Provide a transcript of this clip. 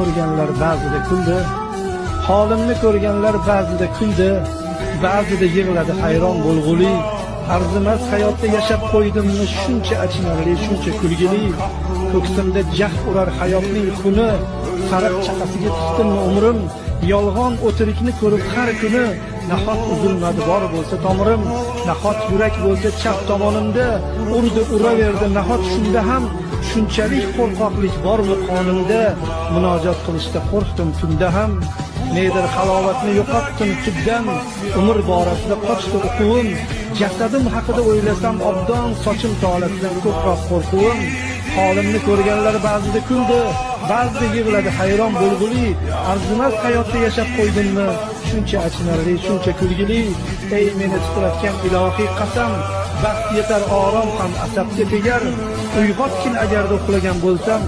ko'rganlar ba'zida kuldi, holimni ko'rganlar ba'zida kuldi, ba'zida yig'ladi hayron bo'lg'uli. Arzimas hayotda yashab qo'ydimmi shuncha achinarli, shuncha kulgili. Ko'ksimda jah urar hayotning xuni, sariq chaqasiga tutdimmi umrim. Yolg'on o'tirikni ko'rib har kuni, nahot uzilmadi bor bo'lsa tomirim. Nahot yurak bo'lsa chap tomonimda, urdi uraverdi nahot shunda ham. Shunchalik qo'rqoqlik bormi qonimda, munojot qilishda qo'rqdim tunda ham. Nedir halovatni yo'qotdim tubdan, umr borasida qochdi o'quvim. Jasadim haqida o'ylasam obdon, sochim tolasidan ko'proq qo'rquvim. Holimni ko'rganlar ba'zida kuldi, ba'zida yig'ladi hayron bo'lg'uli. Arzimas hayotda yashab qo'ydimmi shuncha achinarli, shuncha kulgili. Ey meni titratgan ilohiy qasam, baxt yetar orom ham asabga tegar. Uyg'otgin agarda uxlagan bo'lsam.